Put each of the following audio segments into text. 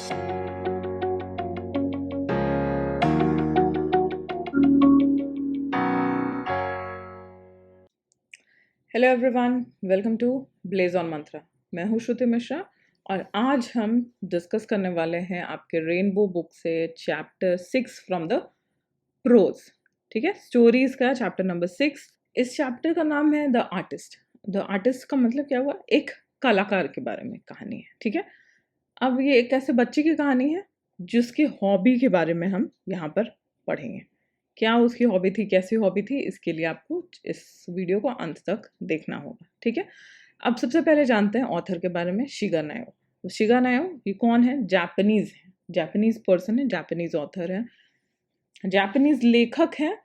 Hello everyone, welcome to blaze on Mantra. मैं हूँ श्रुति मिश्रा और आज हम डिस्कस करने वाले हैं आपके रेनबो बुक से चैप्टर 6 फ्रॉम द प्रोज। ठीक है, स्टोरीज का चैप्टर नंबर 6। इस चैप्टर का नाम है द आर्टिस्ट। द आर्टिस्ट का मतलब क्या हुआ? एक कलाकार के बारे में कहानी है। ठीक है, अब ये एक ऐसे बच्चे की कहानी है जिसकी हॉबी के बारे में हम यहाँ पर पढ़ेंगे। क्या उसकी हॉबी थी, कैसी हॉबी थी, इसके लिए आपको इस वीडियो को अंत तक देखना होगा। ठीक है, अब सबसे पहले जानते हैं ऑथर के बारे में, शिगा नायो। शिगा नायो ये कौन है? जापानीज है, जापानीज पर्सन है, जापानीज ऑथर है, जापानीज लेखक है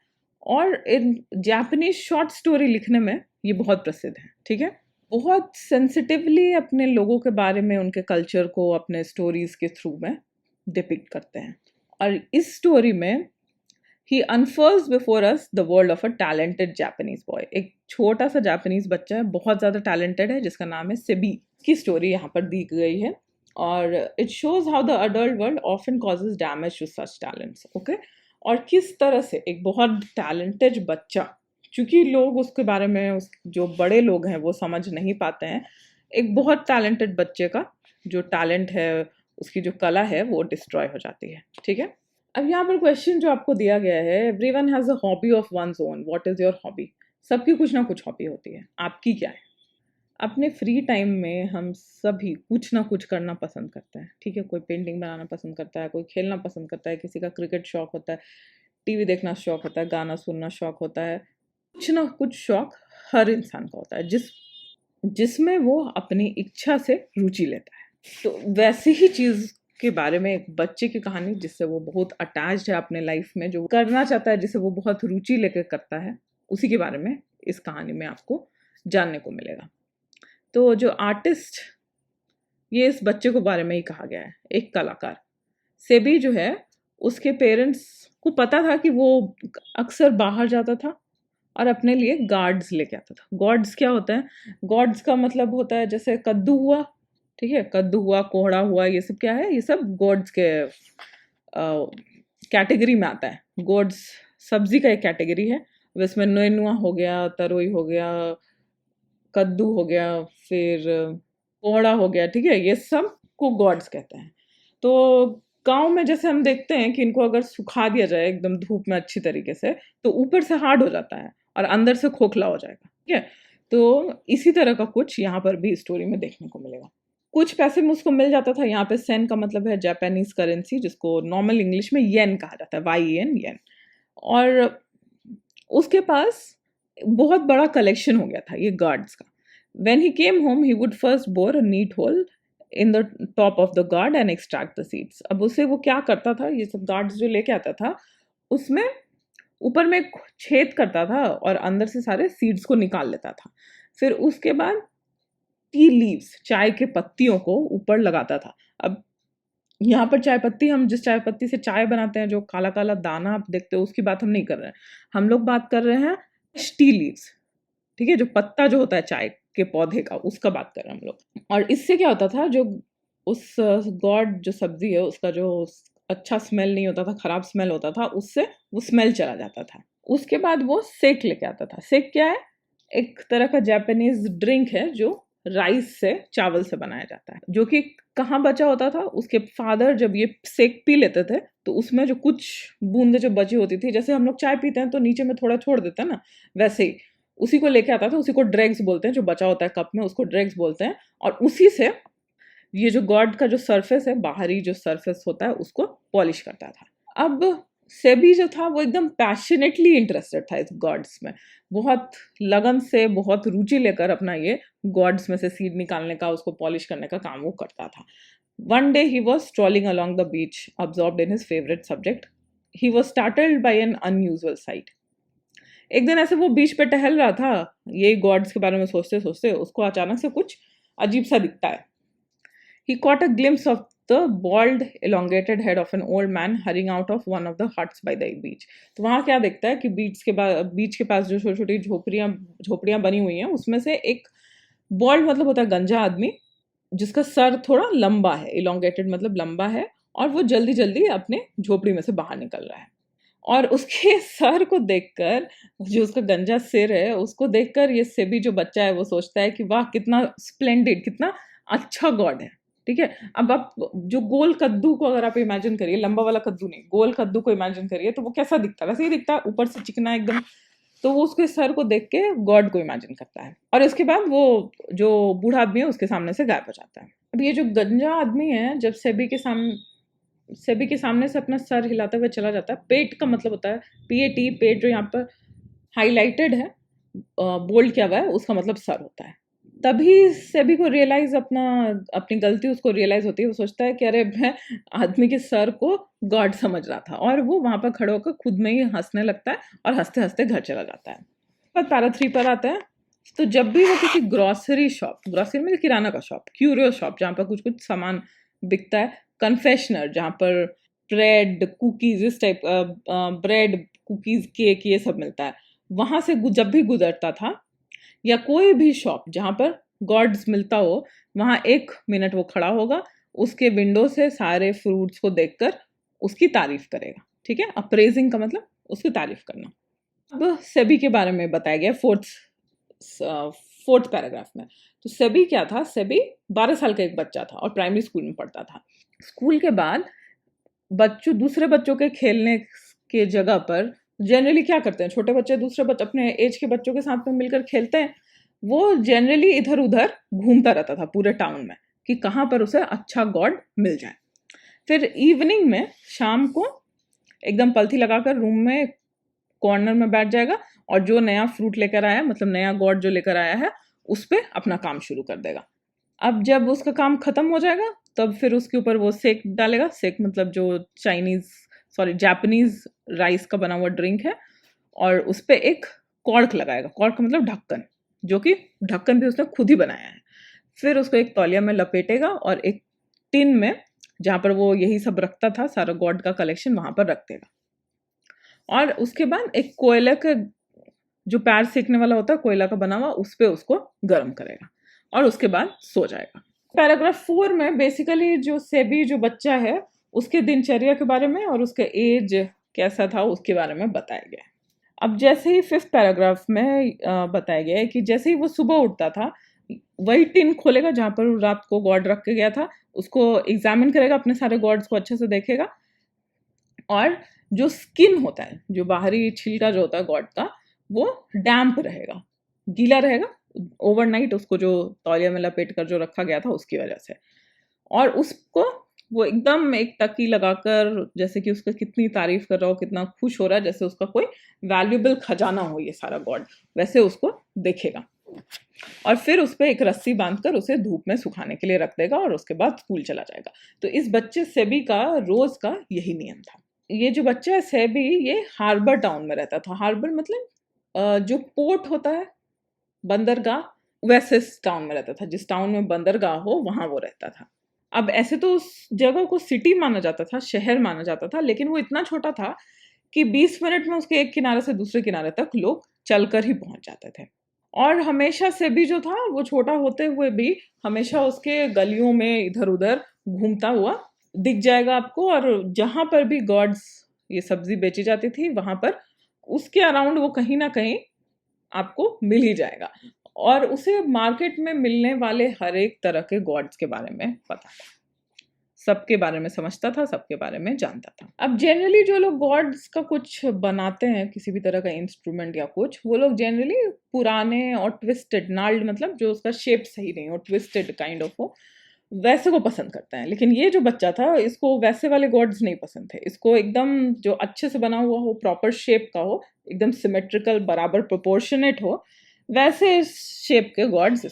और इन जापानीज शॉर्ट स्टोरी लिखने में ये बहुत प्रसिद्ध है। ठीक है, बहुत सेंसिटिवली अपने लोगों के बारे में, उनके कल्चर को अपने स्टोरीज के थ्रू में डिपिक्ट करते हैं। और इस स्टोरी में he unfurls before us the world of a talented Japanese boy। एक छोटा सा जापानीज बच्चा है, बहुत ज़्यादा टैलेंटेड है, जिसका नाम है सेबी की स्टोरी यहाँ पर दी गई है। और it shows how the adult world often causes damage to such talents. Okay, और किस तरह से एक बहुत टैलेंटेड बच्चा, क्योंकि लोग उसके बारे में, जो बड़े लोग हैं वो समझ नहीं पाते हैं, एक बहुत टैलेंटेड बच्चे का जो टैलेंट है, उसकी जो कला है वो डिस्ट्रॉय हो जाती है। ठीक है, अब यहाँ पर क्वेश्चन जो आपको दिया गया है, everyone has a hobby of one's own, what is your hobby? सबकी कुछ ना कुछ हॉबी होती है, आपकी क्या है? अपने फ्री टाइम में हम सभी कुछ ना कुछ करना पसंद करते हैं। ठीक है, कोई पेंटिंग बनाना पसंद करता है, कोई खेलना पसंद करता है, किसी का क्रिकेट शौक होता है, टीवी देखना शौक होता है, गाना सुनना शौक होता है। कुछ ना कुछ शौक हर इंसान का होता है जिसमें वो अपनी इच्छा से रुचि लेता है। तो वैसी ही चीज के बारे में एक बच्चे की कहानी, जिससे वो बहुत अटैच्ड है अपने लाइफ में, जो करना चाहता है, जिसे वो बहुत रुचि लेकर करता है, उसी के बारे में इस कहानी में आपको जानने को मिलेगा। तो जो आर्टिस्ट, ये इस बच्चे को बारे में ही कहा गया है, एक कलाकार। सेबी जो है, उसके पेरेंट्स को पता था कि वो अक्सर बाहर जाता था और अपने लिए गार्ड्स लेके आता था। गॉड्स क्या होता है? गॉड्स का मतलब होता है जैसे कद्दू हुआ, ठीक है, कद्दू हुआ, कोहड़ा हुआ, ये सब क्या है? ये सब गॉड्स के कैटेगरी में आता है। गॉड्स सब्जी का एक कैटेगरी है, इसमें नेनुआ हो गया, तरोई हो गया, कद्दू हो गया, फिर कोहड़ा हो गया। ठीक है, ये सब को गॉड्स कहते हैं। तो गांव में जैसे हम देखते हैं कि इनको अगर सुखा दिया जाए एकदम धूप में अच्छी तरीके से, तो ऊपर से हार्ड हो जाता है और अंदर से खोखला हो जाएगा। ठीक है, तो इसी तरह का कुछ यहाँ पर भी स्टोरी में देखने को मिलेगा। कुछ पैसे में उसको मिल जाता था। यहाँ पे सेन का मतलब है जापानीज करेंसी, जिसको नॉर्मल इंग्लिश में येन कहा जाता है, YEN, येन। और उसके पास बहुत बड़ा कलेक्शन हो गया था ये गार्ड्स का। When he came home, he would first bore a neat hole in the top of the gourd and extract the seeds। अब उसे वो क्या करता था, ये सब गार्ड्स जो लेके आता था, उसमें ऊपर में एक छेद करता था और अंदर से सारे सीड्स को निकाल लेता था। फिर उसके बाद टी लीव्स, चाय के पत्तियों को ऊपर लगाता था। अब यहाँ पर चाय पत्ती, हम जिस चाय पत्ती से चाय बनाते हैं, जो काला काला दाना आप देखते हो, उसकी बात हम नहीं कर रहे हैं। हम लोग बात कर रहे हैं टी लीव्स। ठीक है, जो पत्ता जो होता है चाय के पौधे का, उसका बात कर रहे हैं हम लोग। और इससे क्या होता था, जो उस गॉड जो सब्जी है उसका जो अच्छा स्मेल नहीं होता था, खराब स्मेल होता था, उससे वो स्मेल चला जाता था। उसके बाद वो सेक लेके आता था। सेक क्या है? एक तरह का जापानीज ड्रिंक है जो राइस से, चावल से बनाया जाता है, जो कि कहाँ बचा होता था, उसके फादर जब ये सेक पी लेते थे तो उसमें जो कुछ बूंदे जो बची होती थी, जैसे हम लोग चाय पीते हैं तो नीचे में थोड़ा छोड़ देते हैं ना, वैसे ही उसी को लेके आता था। उसी को ड्रैग्स बोलते हैं, जो बचा होता है कप में, उसको ड्रैग्स बोलते हैं। और उसी से ये जो गॉड का जो सरफेस है, बाहरी जो सरफेस होता है, उसको पॉलिश करता था। अब सेबी जो था वो एकदम पैशनेटली इंटरेस्टेड था इस गॉड्स में, बहुत लगन से, बहुत रुचि लेकर अपना ये गॉड्स में से सीड निकालने का, उसको पॉलिश करने का काम वो करता था। One day he was strolling along the beach, absorbed in his favourite subject. He was startled by N unusual site. एक दिन ऐसे वो बीच पे टहल रहा था, ये गॉड्स के बारे में सोचते सोचते उसको अचानक से कुछ अजीब सा दिखता है। He caught a glimpse of the bald, elongated head of an old man hurrying out of one of the huts by the beach। तो वहाँ क्या देखता है कि बीच के पास जो छोटी छोटी झोपड़ियाँ बनी हुई हैं, उसमें से एक बॉल्ड मतलब होता है गंजा आदमी, जिसका सर थोड़ा लंबा है, इलोंगेटेड मतलब लंबा है, और वो जल्दी जल्दी अपने झोपड़ी में से बाहर निकल रहा है। और उसके सर को देखकर, जो उसका गंजा सिर है उसको देखकर, ये सेबी जो बच्चा है वो सोचता है कि वाह कितना स्प्लेंडिड, कितना अच्छा गॉड है। ठीक है, अब आप जो गोल कद्दू को अगर आप इमेजिन करिए, लंबा वाला कद्दू नहीं, गोल कद्दू को इमेजिन करिए, तो वो कैसा दिखता है? वैसे ही दिखता है, ऊपर से चिकना एकदम। तो वो उसके सर को देख के गॉड को इमेजिन करता है, और इसके बाद वो जो बूढ़ा आदमी है उसके सामने से गायब हो जाता है। अब ये जो गंजा आदमी है, जब सेबी के सामने से अपना सर हिलाते हुए चला जाता है, पेट का मतलब होता है PAT, पेट जो यहाँ पर हाईलाइटेड है, बोल्ड किया हुआ है, उसका मतलब सर होता है। तभी सेबी को रियलाइज अपनी गलती उसको रियलाइज होती है। वो सोचता है कि अरे मैं आदमी के सर को गॉड समझ रहा था, और वो वहां पर खड़े होकर खुद में ही हंसने लगता है और हंसते हंसते घर चला जाता है। पर पैरा 3 पर आता है। तो जब भी वो किसी ग्रोसरी में किराना का शॉप, क्यूरियो शॉप जहाँ पर कुछ कुछ सामान बिकता है, कन्फेशनर जहाँ पर ब्रेड कुकीज, इस टाइप ब्रेड कुकीज केक ये सब मिलता है, वहां से जब भी गुजरता था, या कोई भी शॉप जहाँ पर गॉड्स मिलता हो, वहां 1 मिनट वो खड़ा होगा, उसके विंडो से सारे फ्रूट्स को देखकर उसकी तारीफ करेगा। ठीक है, अप्रेजिंग का मतलब उसकी तारीफ करना। अब सेबी के बारे में बताया गया फोर्थ पैराग्राफ में। तो सेबी क्या था? सेबी 12 साल का एक बच्चा था और प्राइमरी स्कूल में पढ़ता था। स्कूल के बाद दूसरे बच्चों के खेलने के जगह पर जनरली क्या करते हैं, छोटे बच्चे दूसरे बच्चे अपने एज के बच्चों के साथ में मिलकर खेलते हैं। वो जनरली इधर उधर घूमता रहता था पूरे टाउन में कि कहाँ पर उसे अच्छा गॉड मिल जाए। फिर इवनिंग में, शाम को, एकदम पलथी लगाकर रूम में कॉर्नर में बैठ जाएगा, और जो नया फ्रूट लेकर आया, मतलब नया गॉड जो लेकर आया है, उस पर अपना काम शुरू कर देगा। अब जब उसका काम खत्म हो जाएगा, तब फिर उसके ऊपर वो सेक डालेगा। सेक मतलब जो जापानीज राइस का बना हुआ ड्रिंक है, और उस पर एक कॉर्क लगाएगा। कॉर्क का मतलब ढक्कन, जो कि ढक्कन भी उसने खुद ही बनाया है। फिर उसको एक तौलिया में लपेटेगा और एक टिन में, जहाँ पर वो यही सब रखता था, सारा गॉड का कलेक्शन, वहां पर रख देगा। और उसके बाद एक कोयले का, जो पैर सेकने वाला होता है कोयला का बना हुआ, उस पर उसको गर्म करेगा, और उसके बाद सो जाएगा। पैराग्राफ 4 में बेसिकली जो सेबी जो बच्चा है, उसके दिनचर्या के बारे में और उसका एज कैसा था उसके बारे में बताया गया है। अब जैसे ही 5th पैराग्राफ में बताया गया है कि जैसे ही वो सुबह उठता था, वही टिन खोलेगा जहाँ पर रात को गॉड रख के गया था, उसको एग्जामिन करेगा, अपने सारे गॉड्स को अच्छे से देखेगा, और जो स्किन होता है, जो बाहरी छिलका जो होता है गॉड का, वो डैम्प रहेगा, गीला रहेगा ओवरनाइट, उसको जो तौलिया में लपेट कर जो रखा गया था उसकी वजह से। और उसको वो एकदम एक टकी लगाकर, जैसे कि उसका कितनी तारीफ कर रहा हो, कितना खुश हो रहा है, जैसे उसका कोई वैल्यूएबल खजाना हो ये सारा गॉड, वैसे उसको देखेगा। और फिर उस पर एक रस्सी बांधकर उसे धूप में सुखाने के लिए रख देगा, और उसके बाद स्कूल चला जाएगा। तो इस बच्चे सेबी का रोज का यही नियम था। ये जो बच्चा है सेबी, ये हार्बर टाउन में रहता था। हार्बर मतलब जो पोर्ट होता है, बंदरगाह, वैसे टाउन में रहता था। जिस टाउन में बंदरगाह हो वहां वो रहता था। अब ऐसे तो उस जगह को सिटी माना जाता था, शहर माना जाता था, लेकिन वो इतना छोटा था कि 20 मिनट में उसके एक किनारे से दूसरे किनारे तक लोग चलकर ही पहुंच जाते थे। और हमेशा से भी जो था, वो छोटा होते हुए भी हमेशा उसके गलियों में इधर उधर घूमता हुआ दिख जाएगा आपको। और जहां पर भी गॉड्स ये सब्जी बेची जाती थी, वहां पर उसके अराउंड वो कहीं ना कहीं आपको मिल ही जाएगा। और उसे मार्केट में मिलने वाले हर एक तरह के गॉड्स के बारे में पता था, सबके बारे में समझता था, सबके बारे में जानता था। अब जनरली जो लोग गॉड्स का कुछ बनाते हैं, किसी भी तरह का इंस्ट्रूमेंट या कुछ, वो लोग जनरली पुराने और ट्विस्टेड, नाल्ड मतलब जो उसका शेप सही नहीं हो, ट्विस्टेड काइंड ऑफ हो, वैसे को पसंद करते हैं। लेकिन ये जो बच्चा था, इसको वैसे वाले गॉड्स नहीं पसंद थे। इसको एकदम जो अच्छे से बना हुआ हो, प्रॉपर शेप का हो, एकदम सिमेट्रिकल, बराबर प्रोपोर्शनेट हो, वैसे शेप के गॉड्स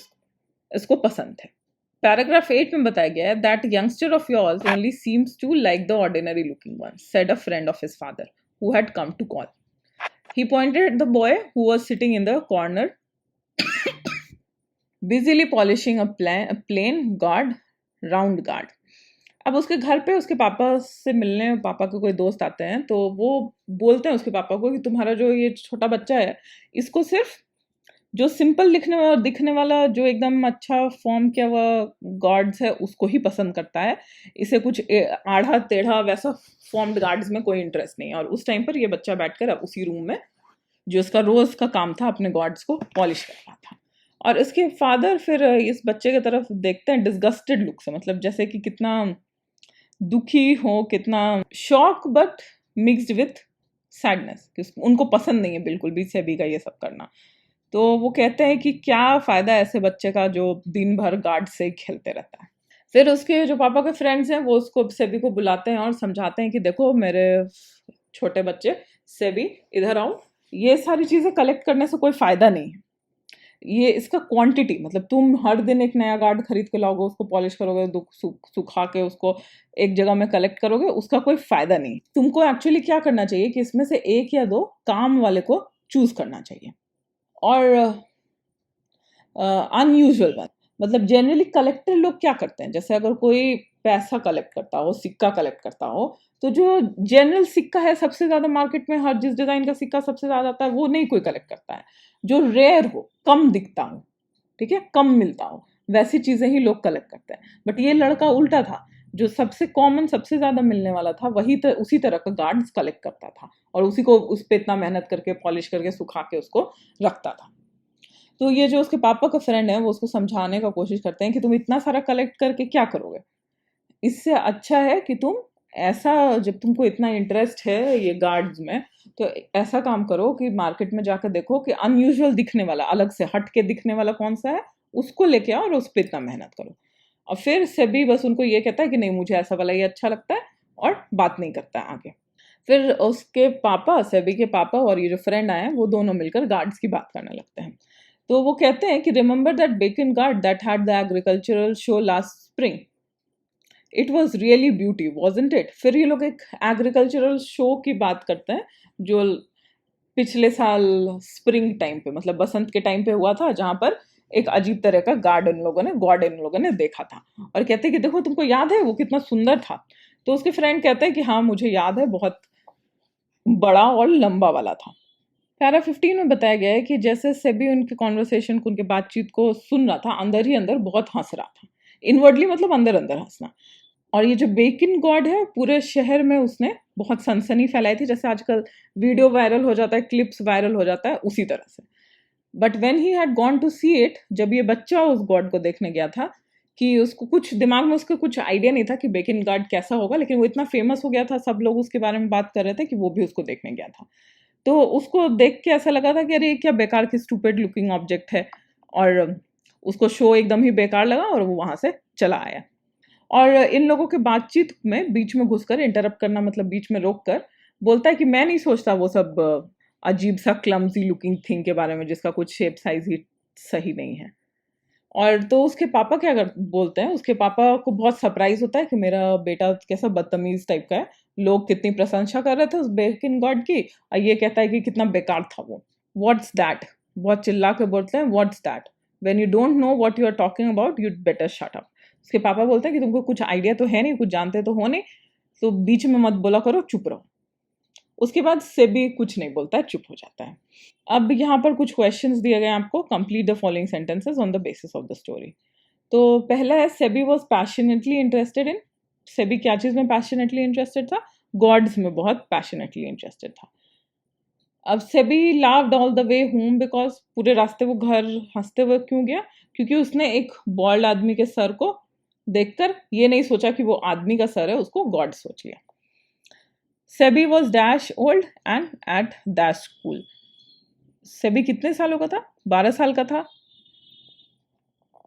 इसको पसंद थे। पैराग्राफ 8 में बताया गया है, that youngster of yours only seems to like the ordinary looking one, said a friend of his father who had come to call. He pointed at the boy who was sitting in the corner, busily polishing a plain guard, round guard. अब उसके घर पे उसके पापा से मिलने पापा के कोई दोस्त आते हैं, तो वो बोलते हैं उसके पापा को कि तुम्हारा जो ये छोटा बच्चा है, इसको सिर्फ जो सिंपल दिखने वाला जो एकदम अच्छा फॉर्म किया हुआ गॉड्स है उसको ही पसंद करता है। इसे कुछ आढ़ा टेढ़ा वैसा फॉर्म्ड गॉड्स में कोई इंटरेस्ट नहीं है। और उस टाइम पर ये बच्चा बैठकर उसी रूम में जो उसका रोज का काम था अपने गॉड्स को पॉलिश कर रहा था। और इसके फादर फिर इस बच्चे की तरफ देखते हैं डिस्गस्टेड लुक से, मतलब जैसे कि कितना दुखी हो, कितना shock but mixed with sadness, कि उनको पसंद नहीं है बिल्कुल भी सेबी का ये सब करना। तो वो कहते हैं कि क्या फ़ायदा ऐसे बच्चे का जो दिन भर गार्ड से खेलते रहता है। फिर उसके जो पापा के फ्रेंड्स हैं वो उसको सेबी को बुलाते हैं और समझाते हैं कि देखो मेरे छोटे बच्चे सेबी इधर आओ, ये सारी चीज़ें कलेक्ट करने से कोई फ़ायदा नहीं है। ये इसका क्वांटिटी, मतलब तुम हर दिन एक नया गार्ड खरीद के लाओगे, उसको पॉलिश करोगे, सुखा के उसको एक जगह में कलेक्ट करोगे, उसका कोई फायदा नहीं। तुमको एक्चुअली क्या करना चाहिए कि इसमें से एक या दो काम वाले को चूज करना चाहिए। और अनयूजुअल वन, मतलब जनरली कलेक्टर लोग क्या करते हैं, जैसे अगर कोई पैसा कलेक्ट करता हो, सिक्का कलेक्ट करता हो, तो जो जनरल सिक्का है सबसे ज्यादा मार्केट में हर जिस डिजाइन का सिक्का सबसे ज्यादा आता है वो नहीं कोई कलेक्ट करता है। जो रेयर हो, कम दिखता हो, ठीक है, कम मिलता हो, वैसी चीजें ही लोग कलेक्ट करते हैं। बट ये लड़का उल्टा था, जो सबसे कॉमन सबसे ज्यादा मिलने वाला था वही उसी तरह का गार्ड्स कलेक्ट करता था और उसी को उस पर इतना मेहनत करके पॉलिश करके सुखा के उसको रखता था। तो ये जो उसके पापा का फ्रेंड है वो उसको समझाने का कोशिश करते हैं कि तुम इतना सारा कलेक्ट करके क्या करोगे, इससे अच्छा है कि तुम ऐसा, जब तुमको इतना इंटरेस्ट है ये गार्ड्स में, तो ऐसा काम करो कि मार्केट में जाकर देखो कि अनयूजुअल दिखने वाला, अलग से हट के दिखने वाला कौन सा है, उसको लेके आओ और उस पर इतना मेहनत करो। और फिर सेबी बस उनको ये कहता है कि नहीं मुझे ऐसा वाला ये अच्छा लगता है, और बात नहीं करता है आगे। फिर उसके पापा, सेबी के पापा और ये जो फ्रेंड आए हैं वो दोनों मिलकर गार्ड्स की बात करने लगते हैं। तो वो कहते हैं कि remember that bacon guard that had the agricultural show last spring, it was really beauty wasn't it. फिर ये लोग एक एग्रीकल्चरल शो की बात करते हैं जो पिछले साल स्प्रिंग टाइम पे, मतलब बसंत के टाइम पे हुआ था, जहां पर एक अजीब तरह का गॉड इन लोगों ने देखा था। और कहते हैं कि देखो तुमको याद है वो कितना सुंदर था। तो उसके फ्रेंड कहते हैं कि हाँ मुझे याद है, बहुत बड़ा और लंबा वाला था। पैरा 15 में बताया गया है कि जैसे सेबी उनके कॉन्वर्सेशन को, उनके बातचीत को सुन रहा था, अंदर ही अंदर बहुत हंस रहा था। इनवर्डली मतलब अंदर अंदर हंसना। और ये जो बेकिन गॉड है पूरे शहर में उसने बहुत सनसनी फैलाई थी, जैसे आजकल वीडियो वायरल हो जाता है, क्लिप्स वायरल हो जाता है, उसी तरह से। But when he had gone to see it, जब ये बच्चा उस गॉड को देखने गया था, कि उसको कुछ दिमाग में उसका कुछ आइडिया नहीं था कि बेकिन गॉड कैसा होगा, लेकिन वो इतना फेमस हो गया था, सब लोग उसके बारे में बात कर रहे थे कि वो भी उसको देखने गया था। तो उसको देख के ऐसा लगा था कि अरे क्या बेकार की स्टूपिड लुकिंग ऑब्जेक्ट है, और उसको शो एकदम ही बेकार लगा और वो वहां से चला आया। और इन लोगों के बातचीत में बीच में घुसकर इंटरप्ट करना, मतलब बीच में रोक कर बोलता है कि मैं नहीं सोचता वो सब अजीब सा क्लमजी लुकिंग थिंग के बारे में जिसका कुछ शेप साइज ही सही नहीं है। और तो उसके पापा क्या बोलते हैं, उसके पापा को बहुत सरप्राइज होता है कि मेरा बेटा कैसा बदतमीज टाइप का है, लोग कितनी प्रशंसा कर रहे थे उस बेकिन गॉड की, और ये कहता है कि कितना बेकार था वो। व्हाट्स दैट, बहुत चिल्ला के बोलते हैं, what's that, when you don't know what you are talking about you better shut up. उसके पापा बोलते हैं कि तुमको कुछ आइडिया तो है नहीं, कुछ जानते तो हो नहीं, तो बीच में मत बोला करो, चुप रहो। उसके बाद सेबी कुछ नहीं बोलता है, चुप हो जाता है। अब यहाँ पर कुछ क्वेश्चंस दिए गए आपको, complete the following sentences on the basis of the story. तो पहला है SEBI was passionately interested in, SEBI क्या चीज में पैशनेटली इंटरेस्टेड था, गॉड्स में बहुत पैशनेटली इंटरेस्टेड था। अब SEBI लाव्ड all the way home because, पूरे रास्ते वो घर हंसते हुए क्यों गया, क्योंकि उसने एक बॉल्ड आदमी के सर को देखकर ये नहीं सोचा कि वो आदमी का सर है, उसको गॉड सोच लिया। Sebi was dash old and at dash school, Sebi कितने सालों का था, 12 साल का था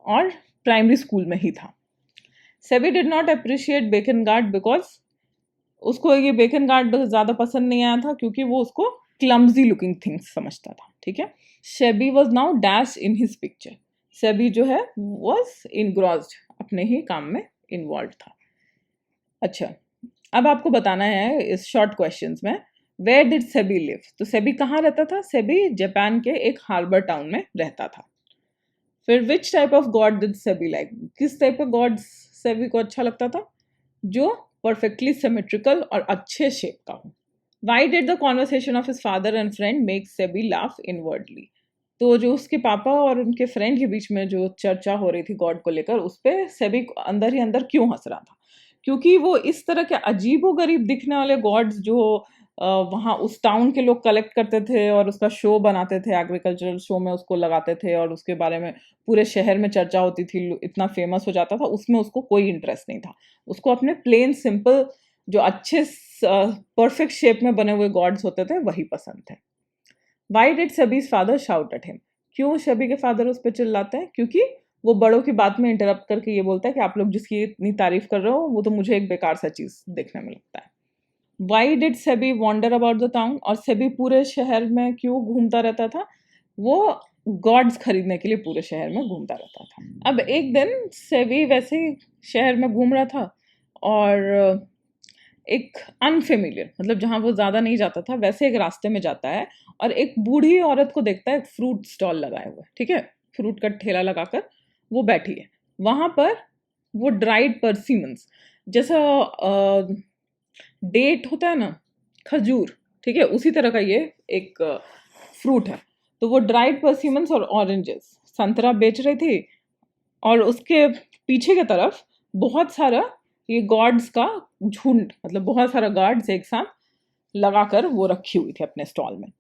और प्राइमरी स्कूल में ही था। Sebi did not appreciate bacon guard because, उसको ये बेकन गार्ड ज़्यादा पसंद नहीं आया था क्योंकि वो उसको क्लमजी लुकिंग थिंग्स समझता था, ठीक है। SEBI was now dash in his picture, SEBI जो है वॉज इनग्रॉस्ड, अपने ही काम में इन्वॉल्व था। अच्छा, अब आपको बताना है इस शॉर्ट क्वेश्चंस में, वेयर डिड सेबी लिव, तो सेबी कहाँ रहता था, सेबी जापान के एक हार्बर टाउन में रहता था। फिर which type of God did SEBI like, किस टाइप का गॉड सेबी को अच्छा लगता था, जो परफेक्टली सिमेट्रिकल और अच्छे शेप का हो। Why did the conversation of his father and friend make SEBI laugh inwardly, तो जो उसके पापा और उनके फ्रेंड के बीच में जो चर्चा हो रही थी गॉड को लेकर, उस पे सेबी अंदर ही अंदर क्यों हंस रहा था, क्योंकि वो इस तरह के अजीबोगरीब दिखने वाले गॉड्स जो वहाँ उस टाउन के लोग कलेक्ट करते थे और उसका शो बनाते थे, एग्रीकल्चरल शो में उसको लगाते थे और उसके बारे में पूरे शहर में चर्चा होती थी, इतना फेमस हो जाता था, उसमें उसको कोई इंटरेस्ट नहीं था। उसको अपने प्लेन सिंपल जो अच्छे परफेक्ट शेप में बने हुए गॉड्स होते थे वही पसंद थे। Why did Shabi's father shout at him? क्यों शबी के फादर उस पर चिल्लाते हैं? क्योंकि वो बड़ों की बात में इंटरप्ट करके ये बोलता है कि आप लोग जिसकी इतनी तारीफ कर रहे हो वो तो मुझे एक बेकार सा चीज देखने में लगता है। Why did Sebi wander about the town? और सेबी पूरे शहर में क्यों घूमता रहता था? वो गॉड्स खरीदने के लिए पूरे शहर में घूमता रहता था। अब एक दिन सेबी वैसे ही शहर में घूम रहा था और एक अनफेमिलियर, मतलब जहाँ वो ज़्यादा नहीं जाता था, वैसे एक रास्ते में जाता है और एक बूढ़ी औरत को देखता है एक फ्रूट स्टॉल लगाए हुए, ठीक है, फ्रूट का ठेला लगाकर वो बैठी है। वहाँ पर वो ड्राइड परसिमन्स, जैसा डेट होता है ना, खजूर, ठीक है, उसी तरह का ये एक फ्रूट है। तो वो ड्राइड परसिमन्स और ऑरेंजेस, संतरा बेच रही थी और उसके पीछे की तरफ बहुत सारा ये गॉड्स का झुंड, मतलब बहुत सारा गॉड्स एक साथ लगाकर वो रखी हुई थी अपने स्टॉल में।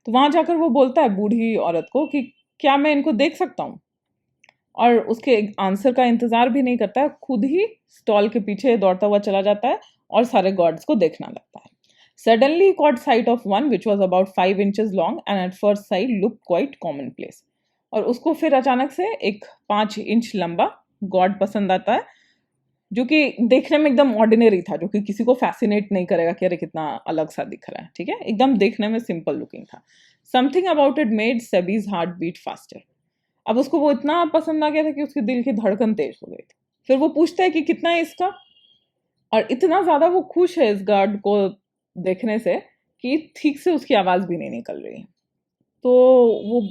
तो वहां जाकर वो बोलता है बूढ़ी औरत को कि क्या मैं इनको देख सकता हूँ? और उसके आंसर का इंतजार भी नहीं करता है, खुद ही स्टॉल के पीछे दौड़ता हुआ चला जाता है और सारे गॉड्स को देखना लगता है। Suddenly he caught sight of one which was about 5 inches long and at first sight looked quite commonplace. और उसको फिर अचानक से एक 5 इंच लंबा गॉड पसंद आता है जो कि देखने में एकदम ऑर्डिनरी था, जो कि किसी को फैसिनेट नहीं करेगा कि अरे कितना अलग सा दिख रहा है, ठीक है, एकदम देखने में सिंपल लुकिंग था। Something about it made Sebi's heart beat faster. अब उसको वो इतना पसंद आ गया था कि उसके दिल की धड़कन तेज हो गई थी। फिर वो पूछता है कि कितना है इसका, और इतना ज्यादा वो खुश है इस गार्ड को देखने से कि ठीक से उसकी आवाज भी नहीं निकल रही है। तो वो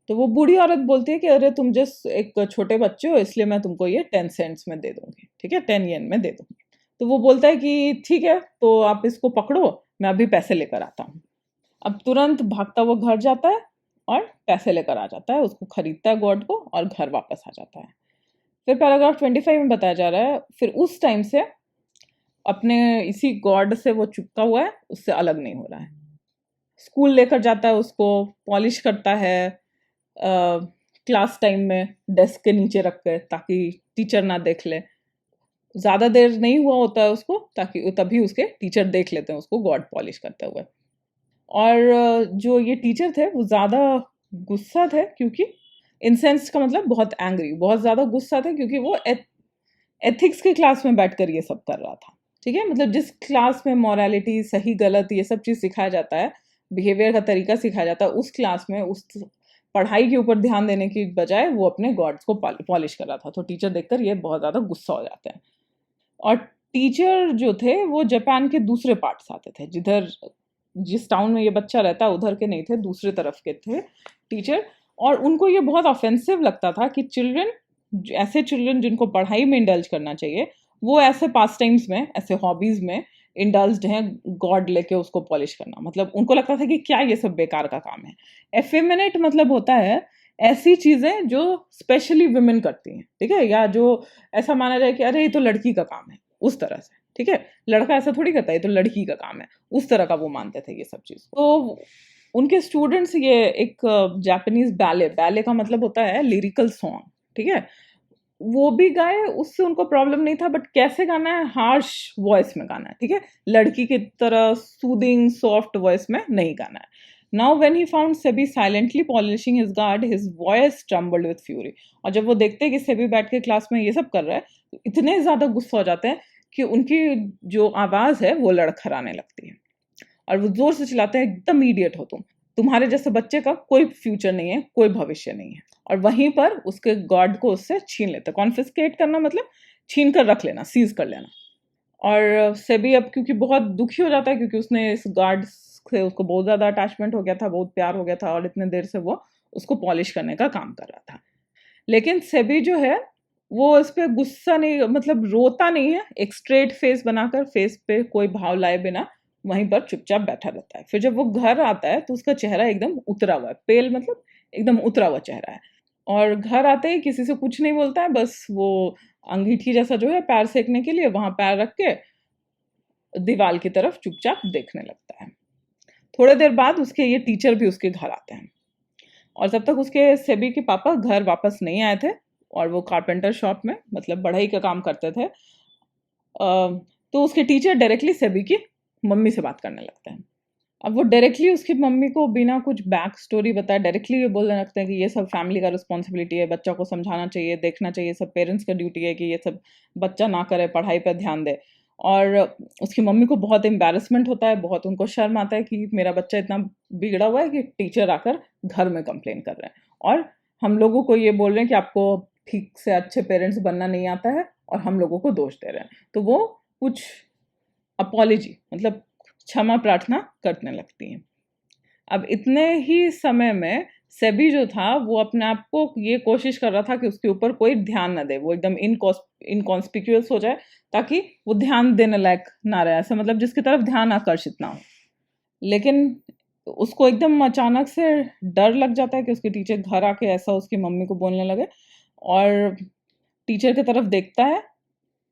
वो बूढ़ी औरत बोलती है कि अरे तुम जिस एक छोटे बच्चे हो इसलिए मैं तुमको ये 10 सेंट्स में दे दूंगी, ठीक है, 10 येन में दे दूंगी। तो वो बोलता है कि ठीक है, तो आप इसको पकड़ो, मैं अभी पैसे लेकर आता हूँ। अब तुरंत भागता वो घर जाता है और पैसे लेकर आ जाता है, उसको खरीदता है गॉड को और घर वापस आ जाता है। फिर पैराग्राफ 25 में बताया जा रहा है फिर उस टाइम से अपने इसी गॉड से वो चिपका हुआ है, उससे अलग नहीं हो रहा है। स्कूल लेकर जाता है उसको, पॉलिश करता है क्लास टाइम में डेस्क के नीचे रख कर ताकि टीचर ना देख ले। ज़्यादा देर नहीं हुआ होता है उसको, ताकि तभी उसके टीचर देख लेते हैं उसको गॉड पॉलिश करते हुए। और जो ये टीचर थे वो ज़्यादा गुस्सा थे, क्योंकि इंसेंस का मतलब बहुत एंग्री, बहुत ज़्यादा गुस्सा थे, क्योंकि वो एथिक्स के क्लास में बैठकर ये सब कर रहा था, ठीक है, मतलब जिस क्लास में मॉरलिटी, सही गलत, ये सब चीज़ सिखाया जाता है, बिहेवियर का तरीका सिखाया जाता है, उस क्लास में उस पढ़ाई के ऊपर ध्यान देने की बजाय वो अपने गॉड्स को पॉलिश कर रहा था। तो टीचर देखकर ये बहुत ज़्यादा गुस्सा हो जाते हैं। और टीचर जो थे वो जापान के दूसरे पार्ट से आते थे, जिधर जिस टाउन में ये बच्चा रहता उधर के नहीं थे, दूसरे तरफ के थे टीचर। और उनको ये बहुत ऑफेंसिव लगता था कि ऐसे चिल्ड्रन जिनको पढ़ाई में इंडल्ज करना चाहिए, वो ऐसे पास टाइम्स में, ऐसे हॉबीज में इंडल्ज्ड हैं, गॉड लेके उसको पॉलिश करना, मतलब उनको लगता था कि क्या ये सब बेकार का काम है। एफेमिनेट मतलब होता है ऐसी चीजें जो स्पेशली वुमेन करती हैं, ठीक है, या जो ऐसा माना जाए कि अरे ये तो लड़की का काम है, उस तरह से, ठीक है, लड़का ऐसा थोड़ी करता है, ये तो लड़की का काम है, उस तरह का वो मानते थे ये सब चीज। तो उनके स्टूडेंट्स ये एक जापानीज बैले का मतलब होता है लिरिकल सॉन्ग, ठीक है, वो भी गाए, उससे उनको प्रॉब्लम नहीं था, बट कैसे गाना है, हार्श वॉइस में गाना है, ठीक है, लड़की की तरह सूदिंग सॉफ्ट वॉइस में नहीं गाना है। Now when he found SEBI silently polishing his guard, his voice trembled with fury. और जब वो देखते हैं कि सेबी बैठ के क्लास में ये सब कर रहा है, तो इतने ज्यादा गुस्सा हो जाते हैं कि उनकी जो आवाज है वो लड़खड़ाने लगती है और वो जोर से चिल्लाते हैं, एकदम इडियट हो तुम, तुम्हारे जैसे बच्चे का कोई फ्यूचर नहीं है, कोई भविष्य नहीं है। और वहीं पर उसके गॉड को उससे छीन लेते, कॉन्फिस्केट करना मतलब छीन कर रख लेना, सीज कर लेना। और सेबी अब क्योंकि बहुत दुखी हो जाता है, क्योंकि उसने इस गार्ड से उसको बहुत ज़्यादा अटैचमेंट हो गया था, बहुत प्यार हो गया था, और इतने देर से वो उसको पॉलिश करने का काम कर रहा था। लेकिन सेबी जो है वो इस पर गुस्सा नहीं, मतलब रोता नहीं है, एक स्ट्रेट फेस बनाकर, फेस पे कोई भाव लाए बिना वहीं पर चुपचाप बैठा रहता है। फिर जब वो घर आता है तो उसका चेहरा एकदम उतरा हुआ है, पेल मतलब एकदम उतरा हुआ चेहरा है। और घर आते ही किसी से कुछ नहीं बोलता है, बस वो अंगीठी जैसा जो है पैर सेकने के लिए वहां पैर रख के दीवार की तरफ चुपचाप देखने लगता है। थोड़ी देर बाद उसके ये टीचर भी उसके घर आते हैं, और तब तक उसके सेबी के पापा घर वापस नहीं आए थे, और वो कारपेंटर शॉप में मतलब बढ़ई का काम करते थे। तो उसके टीचर डायरेक्टली सेबी की मम्मी से बात करने लगते हैं। अब वो डायरेक्टली उसकी मम्मी को बिना कुछ बैक स्टोरी बताए डायरेक्टली ये बोलने लगते हैं कि ये सब फैमिली का रिस्पॉन्सिबिलिटी है, बच्चा को समझाना चाहिए, देखना चाहिए, सब पेरेंट्स का ड्यूटी है कि ये सब बच्चा ना करे, पढ़ाई पर ध्यान दे। और उसकी मम्मी को बहुत एम्बैरेसमेंट होता है, बहुत उनको शर्म आता है कि मेरा बच्चा इतना बिगड़ा हुआ है कि टीचर आकर घर में कंप्लेन कर रहे हैं, और हम लोगों को ये बोल रहे हैं कि आपको ठीक से अच्छे पेरेंट्स बनना नहीं आता है, और हम लोगों को दोष दे रहे हैं। तो वो कुछ अपॉलॉजी मतलब क्षमा प्रार्थना करने लगती हैं। अब इतने ही समय में सेबी जो था वो अपने आप को ये कोशिश कर रहा था कि उसके ऊपर कोई ध्यान न दे, वो एकदम इनकॉन्स्पिक्यूअस हो जाए, ताकि वो ध्यान देने लायक ना रहे, ऐसा मतलब जिसकी तरफ ध्यान आकर्षित ना हो। लेकिन उसको एकदम अचानक से डर लग जाता है कि उसके टीचर घर आके ऐसा उसकी मम्मी को बोलने लगे, और टीचर की तरफ देखता है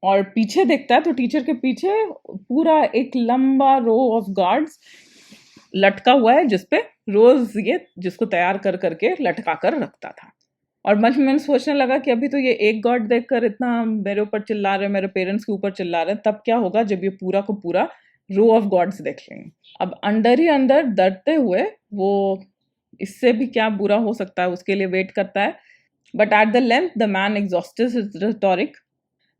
और पीछे देखता है तो टीचर के पीछे पूरा एक लंबा रो ऑफ गार्ड्स लटका हुआ है, जिसपे रोज ये जिसको तैयार कर करके लटका कर रखता था। और मन में सोचने लगा कि अभी तो ये एक गार्ड देखकर इतना मेरे ऊपर चिल्ला रहे, मेरे पेरेंट्स के ऊपर चिल्ला रहे, तब क्या होगा जब ये पूरा को पूरा रो ऑफ गॉड्स देख लेंगे। अब अंदर ही अंदर डरते हुए वो इससे भी क्या बुरा हो सकता है उसके लिए वेट करता है। But at the length the man exhausted his rhetoric.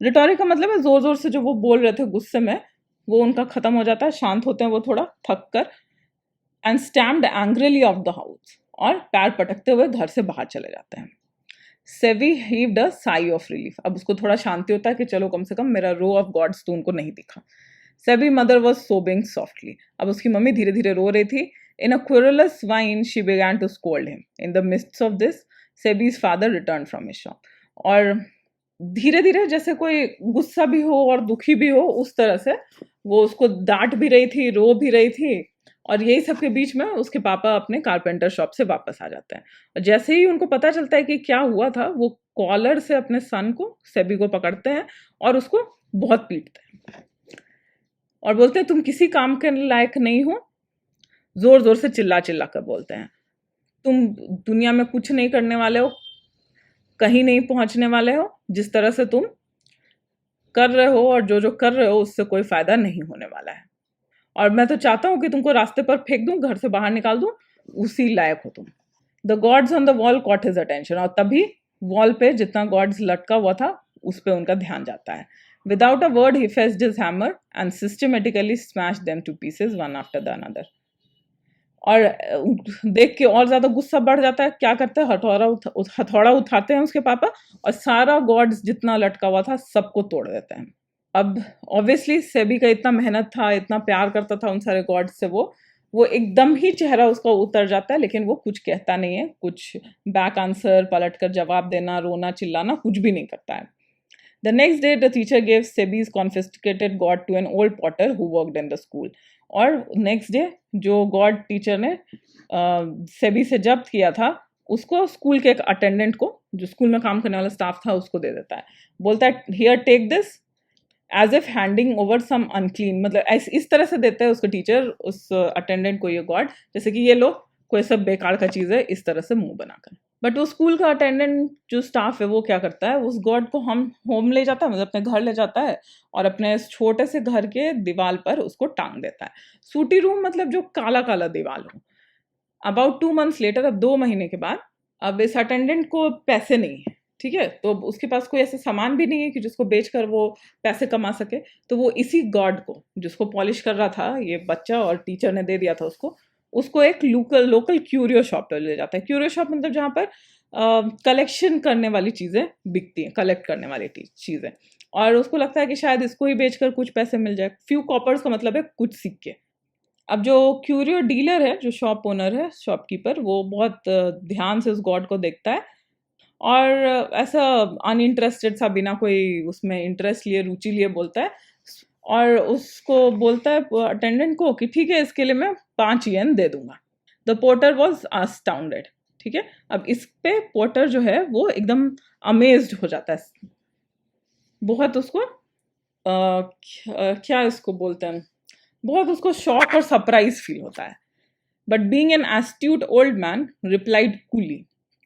Rhetoric का मतलब है जोर जोर से जो वो बोल रहे थे गुस्से में, वो उनका खत्म हो जाता है, शांत होते हैं वो थोड़ा थक कर, and stamped angrily of the house, और पैर पटकते हुए घर से बाहर चले जाते हैं। सेवी हीव्ड अ साई ऑफ रिलीफ। अब उसको थोड़ा शांति होता है कि चलो कम से कम मेरा रो ऑफ गॉड्स तो उनको नहीं दिखा। सेवी मदर वॉज सोबिंग सॉफ्टली। अब उसकी मम्मी धीरे धीरे रो रही थी। In a querulous whine she began to scold him. In the midst of this Sebi's father return from his shop. और धीरे धीरे जैसे कोई गुस्सा भी हो और दुखी भी हो उस तरह से वो उसको डांट भी रही थी, रो भी रही थी, और यही सब के बीच में उसके पापा अपने कारपेंटर शॉप से वापस आ जाते हैं। और जैसे ही उनको पता चलता है कि क्या हुआ था, वो कॉलर से अपने सन को, सेबी को पकड़ते हैं और उसको बहुत पीटते हैं, और बोलते हैं तुम किसी काम के लायक नहीं हो। जोर जोर से चिल्ला चिल्ला कर बोलते हैं, तुम दुनिया में कुछ नहीं करने वाले हो, कहीं नहीं पहुंचने वाले हो, जिस तरह से तुम कर रहे हो और जो जो कर रहे हो उससे कोई फायदा नहीं होने वाला है, और मैं तो चाहता हूं कि तुमको रास्ते पर फेंक दूं, घर से बाहर निकाल दूं, उसी लायक हो तुम। The gods on the wall caught his attention. और तभी वॉल पे जितना गॉड्स लटका हुआ था उस पर उनका ध्यान जाता है। Without a word he faced his hammer and systematically smash them two pieces one after the another. और देख के और ज्यादा गुस्सा बढ़ जाता है। क्या करते हैं, हथौड़ा उठाते हैं उसके पापा, और सारा गॉड्स जितना लटका हुआ था सबको तोड़ देते हैं। अब ऑब्वियसली सेबी का इतना मेहनत था, इतना प्यार करता था उन सारे गॉड्स से, वो एकदम ही चेहरा उसका उतर जाता है, लेकिन वो कुछ कहता नहीं है, कुछ बैक आंसर, पलट कर जवाब देना, रोना चिल्लाना कुछ भी नहीं करता है। The next day, the teacher gave Sebi's confiscated god to an old potter who worked in the school. और नेक्स्ट डे जो गॉड टीचर ने सेबी से जब्त किया था उसको स्कूल के एक अटेंडेंट को, जो स्कूल में काम करने वाला स्टाफ था, उसको दे देता है। बोलता है here take this as if handing over some unclean. मतलब इस तरह से देता है उसको टीचर उस अटेंडेंट को ये गॉड, जैसे कि ये लो कोई सब बेकार का चीज़ है, इस तरह से मुंह बनाकर। बट वो स्कूल का अटेंडेंट जो स्टाफ है वो क्या करता है, उस गॉड को हम होम ले जाता है, मतलब अपने घर ले जाता है, और अपने छोटे से घर के दीवार पर उसको टांग देता है। सूटी रूम मतलब जो काला काला दीवार हो। अबाउट 2 months लेटर, अब 2 महीने के बाद, अब इस अटेंडेंट को पैसे नहीं है, ठीक है, तो उसके पास कोई ऐसा सामान भी नहीं है कि जिसको बेचकर वो पैसे कमा सके। तो वो इसी गॉड को, जिसको पॉलिश कर रहा था ये बच्चा और टीचर ने दे दिया था उसको एक लोकल क्यूरियो शॉप पर ले जाता है। क्यूरियो शॉप मतलब जहाँ पर कलेक्शन करने वाली चीज़ें बिकती हैं, कलेक्ट करने वाली चीज़ें, और उसको लगता है कि शायद इसको ही बेचकर कुछ पैसे मिल जाए। फ्यू कॉपर्स का मतलब है कुछ सिक्के। अब जो क्यूरियो डीलर है, जो शॉप ओनर है, शॉपकीपर, वो बहुत ध्यान से उस गॉड को देखता है, और ऐसा अनइंटरेस्टेड सा, बिना कोई उसमें इंटरेस्ट लिए, रुचि लिए बोलता है, और उसको बोलता है अटेंडेंट को कि ठीक है, इसके लिए मैं 5 येन दे दूंगा। द पोर्टर वॉज अस्टाउंडेड, ठीक है। अब इस पे पोर्टर जो है वो एकदम अमेज्ड हो जाता है, बहुत उसको क्या इसको बोलते हैं, बहुत उसको शॉक और सरप्राइज फील होता है। But being an astute old man replied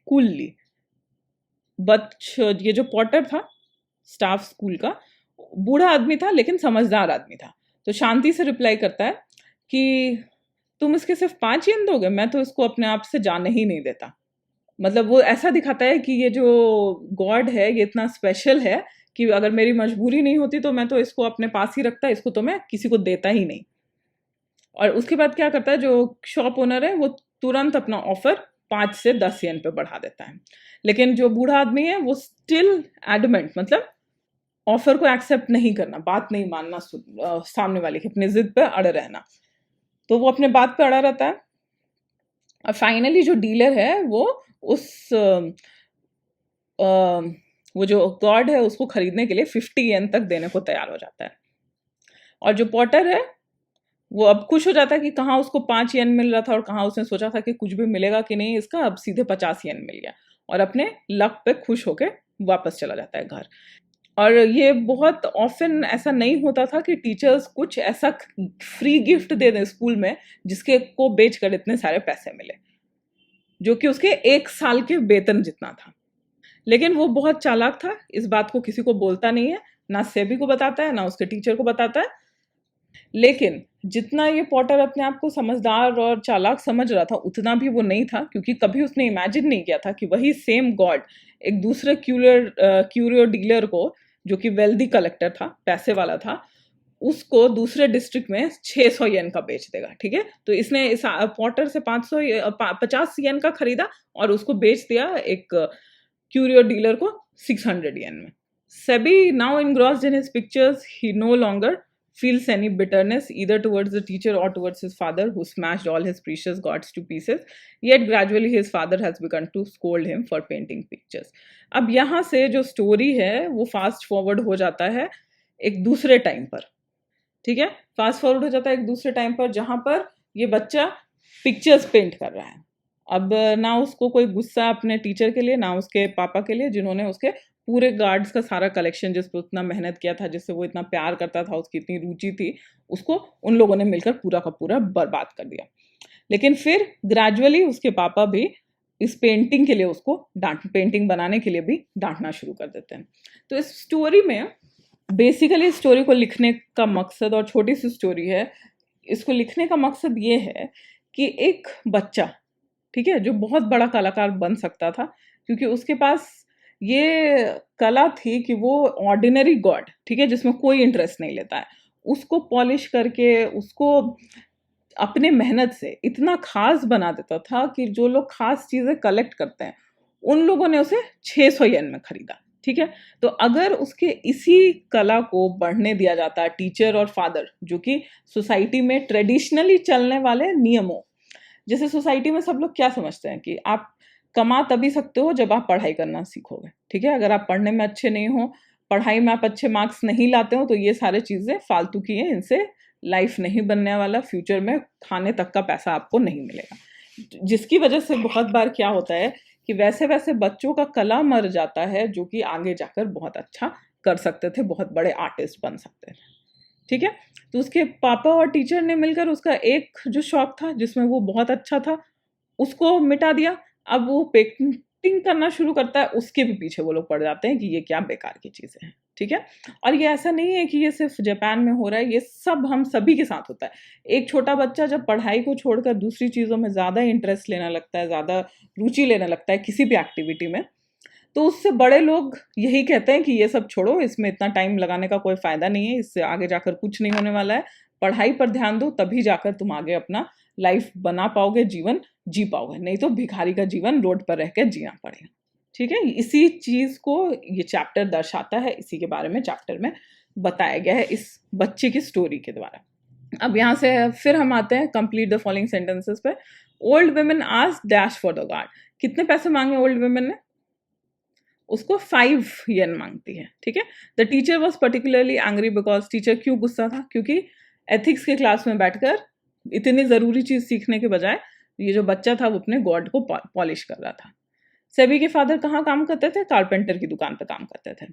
coolly. But ये जो पॉटर था स्टाफ स्कूल का, बूढ़ा आदमी था लेकिन समझदार आदमी था, तो शांति से रिप्लाई करता है कि तुम इसके सिर्फ 5 येन दोगे, मैं तो इसको अपने आप से जाने ही नहीं देता। मतलब वो ऐसा दिखाता है कि ये जो गॉड है ये इतना स्पेशल है कि अगर मेरी मजबूरी नहीं होती तो मैं तो इसको अपने पास ही रखता, इसको तो मैं किसी को देता ही नहीं। और उसके बाद क्या करता है, जो शॉप ओनर है वो तुरंत अपना ऑफर 5 से 10 येन पे बढ़ा देता है। लेकिन जो बूढ़ा आदमी है वो स्टिल एडमेंट, मतलब ऑफर को एक्सेप्ट नहीं करना, बात नहीं मानना, सामने वाले की अपनी जिद पे अड़े रहना। तो वो अपने बात पे अड़ा रहता है। और फाइनली जो डीलर है वो उस वो जो गॉड है उसको खरीदने के लिए 50 येन तक देने को तैयार हो जाता है। और जो पॉटर है वो अब खुश हो जाता है कि कहाँ उसको 5 येन मिल रहा था और कहाँ उसने सोचा था कि कुछ भी मिलेगा कि नहीं इसका, अब सीधे 50 येन मिल गया और अपने लक पे खुश होके वापस चला जाता है घर। और ये बहुत ऑफन ऐसा नहीं होता था कि टीचर्स कुछ ऐसा फ्री गिफ्ट दे दें स्कूल में जिसके को बेचकर इतने सारे पैसे मिले, जो कि उसके 1 साल के वेतन जितना था। लेकिन वो बहुत चालाक था, इस बात को किसी को बोलता नहीं है, ना सेबी को बताता है ना उसके टीचर को बताता है। लेकिन जितना ये पॉटर अपने आप को समझदार और चालाक समझ रहा था उतना भी वो नहीं था, क्योंकि कभी उसने इमेजिन नहीं किया था कि वही सेम गॉड एक दूसरे क्यूरियो डीलर को, जो कि वेल्दी कलेक्टर था, पैसे वाला था, उसको दूसरे डिस्ट्रिक्ट में 600 येन का बेच देगा। ठीक है, तो इसने इस पॉटर से 50 येन का खरीदा और उसको बेच दिया एक क्यूरियो डीलर को 600 येन में। SEBI now engrossed in his pictures, he no longer feels any bitterness either towards the teacher or towards his father who smashed all his precious gods to pieces. Yet gradually his father has begun to scold him for painting pictures. अब यहाँ से जो story है वो fast forward हो जाता है एक दूसरे टाइम पर। ठीक है, फास्ट फॉरवर्ड हो जाता है एक दूसरे टाइम पर जहां पर ये बच्चा पिक्चर्स पेंट कर रहा है। अब ना उसको कोई गुस्सा अपने टीचर के लिए ना उसके पापा के लिए, जिन्होंने उसके पूरे गार्ड्स का सारा कलेक्शन जिस पर उतना मेहनत किया था, जिससे वो इतना प्यार करता था, उसकी इतनी रुचि थी, उसको उन लोगों ने मिलकर पूरा का पूरा बर्बाद कर दिया। लेकिन फिर ग्रेजुअली उसके पापा भी इस पेंटिंग के लिए उसको पेंटिंग बनाने के लिए भी डांटना शुरू कर देते हैं। तो इस स्टोरी में बेसिकली स्टोरी को लिखने का मकसद, और छोटी सी स्टोरी है, इसको लिखने का मकसद ये है कि एक बच्चा, ठीक है, जो बहुत बड़ा कलाकार बन सकता था, क्योंकि उसके पास ये कला थी कि वो ऑर्डिनरी गॉड, ठीक है, जिसमें कोई इंटरेस्ट नहीं लेता है, उसको पॉलिश करके उसको अपने मेहनत से इतना खास बना देता था कि जो लोग खास चीजें कलेक्ट करते हैं उन लोगों ने उसे 600 येन में खरीदा। ठीक है, तो अगर उसके इसी कला को बढ़ने दिया जाता है टीचर और फादर, जो कि सोसाइटी में ट्रेडिशनली चलने वाले नियमों, जैसे सोसाइटी में सब लोग क्या समझते हैं कि आप कमा तभी सकते हो जब आप पढ़ाई करना सीखोगे। ठीक है, अगर आप पढ़ने में अच्छे नहीं हो, पढ़ाई में आप अच्छे मार्क्स नहीं लाते हो, तो ये सारे चीजें फालतू की हैं, इनसे लाइफ नहीं बनने वाला, फ्यूचर में खाने तक का पैसा आपको नहीं मिलेगा। जिसकी वजह से बहुत बार क्या होता है कि वैसे वैसे बच्चों का कला मर जाता है जो कि आगे जाकर बहुत अच्छा कर सकते थे, बहुत बड़े आर्टिस्ट बन सकते थे। ठीक है, तो उसके पापा और टीचर ने मिलकर उसका एक जो शौक था जिसमें वो बहुत अच्छा था उसको मिटा दिया। अब वो पेंटिंग करना शुरू करता है, उसके भी पीछे वो लोग पड़ जाते हैं कि ये क्या बेकार की चीजें हैं। ठीक है, और ये ऐसा नहीं है कि ये सिर्फ जापान में हो रहा है, ये सब हम सभी के साथ होता है। एक छोटा बच्चा जब पढ़ाई को छोड़कर दूसरी चीजों में ज्यादा इंटरेस्ट लेने लगता है, ज्यादा रुचि लेने लगता है किसी भी एक्टिविटी में, तो उससे बड़े लोग यही कहते हैं कि ये सब छोड़ो, इसमें इतना टाइम लगाने का कोई फायदा नहीं है, इससे आगे जाकर कुछ नहीं होने वाला है, पढ़ाई पर ध्यान दो, तभी जाकर तुम आगे अपना लाइफ बना पाओगे, जीवन जी पाओगे, नहीं तो भिखारी का जीवन रोड पर रह के जीना पड़ेगा। ठीक है, इसी चीज को ये चैप्टर दर्शाता है, इसी के बारे में चैप्टर में बताया गया है इस बच्चे की स्टोरी के द्वारा। अब यहाँ से फिर हम आते हैं कंप्लीट द फॉलोइंग सेंटेंसेस पे। Old women asked dash for the guard. कितने पैसे मांगे ओल्ड वुमेन ने? उसको 5 येन मांगती है। ठीक है, the teacher was particularly angry because, teacher क्यों गुस्सा था? क्योंकि एथिक्स के क्लास में बैठकर इतनी ज़रूरी चीज़ सीखने के बजाय ये जो बच्चा था वो अपने गॉड को पॉलिश कर रहा था। सेबी के फादर कहाँ काम करते थे? कारपेंटर की दुकान पर काम करते थे।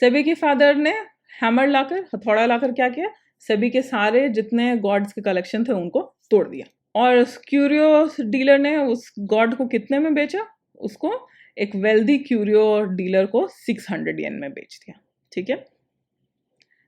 सेबी के फादर ने हैमर लाकर, हथौड़ा लाकर क्या किया? सेबी के सारे जितने गॉड्स के कलेक्शन थे उनको तोड़ दिया। और क्यूरियो डीलर ने उस गॉड को कितने में बेचा? उसको एक वेल्दी क्यूरियो डीलर को 600 येन में बेच दिया। ठीक है,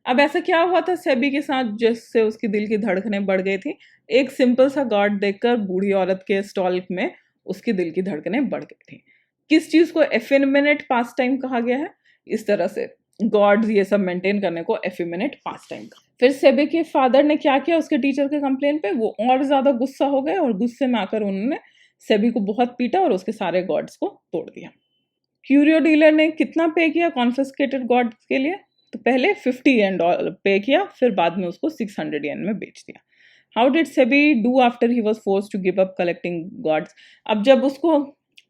अब ऐसा क्या हुआ था सेबी के साथ जिससे उसकी दिल की धड़कनें बढ़ गई थी? एक सिंपल सा गॉड देखकर बूढ़ी औरत के स्टॉल में उसकी दिल की धड़कनें बढ़ गई थी। किस चीज को एफिमिनेट पास टाइम कहा गया है? इस तरह से गॉड्स ये सब मेंटेन करने को एफिमिनेट पास टाइम का। फिर सेबी के फादर ने क्या किया? उसके टीचर के कंप्लेन पे वो और ज्यादा गुस्सा हो गए और गुस्से में आकर उन्होंने सेबी को बहुत पीटा और उसके सारे गॉड्स को तोड़ दिया। क्यूरियो डीलर ने कितना पे किया कॉन्फिस्केटेड गॉड्स के लिए? तो पहले 50 येन पे किया, फिर बाद में उसको 600 येन में बेच दिया। How did Sebi do after he was force to give up collecting gods? अब जब उसको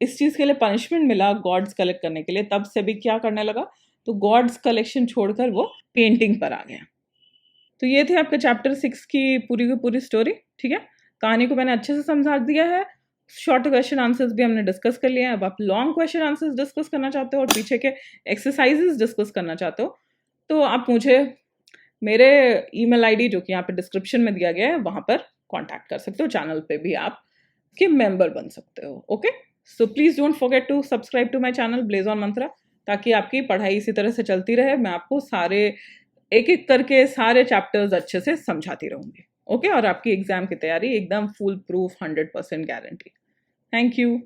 इस चीज के लिए पनिशमेंट मिला गॉड्स कलेक्ट करने के लिए, तब सेबी क्या करने लगा? तो गॉड्स कलेक्शन छोड़कर वो पेंटिंग पर आ गया। तो ये थे आपके चैप्टर 6 की पूरी स्टोरी। ठीक है, कहानी को मैंने अच्छे से समझा दिया है। शॉर्ट क्वेश्चन आंसर्स भी हमने डिस्कस कर लिए हैं। अब आप लॉन्ग क्वेश्चन आंसर्स डिस्कस करना चाहते हो और पीछे के एक्सरसाइजेस डिस्कस करना चाहते हो तो आप मुझे मेरे ईमेल आईडी जो कि यहाँ पे डिस्क्रिप्शन में दिया गया है वहाँ पर कांटेक्ट कर सकते हो। चैनल पे भी आप के मेंबर बन सकते हो। Okay, so please don't forget to subscribe to my channel blaze on Mantra, ताकि आपकी पढ़ाई इसी तरह से चलती रहे। मैं आपको सारे एक एक करके सारे चैप्टर्स अच्छे से समझाती रहूँगी। ओके, और आपकी एग्जाम की तैयारी एकदम full proof 100% guarantee. Thank you.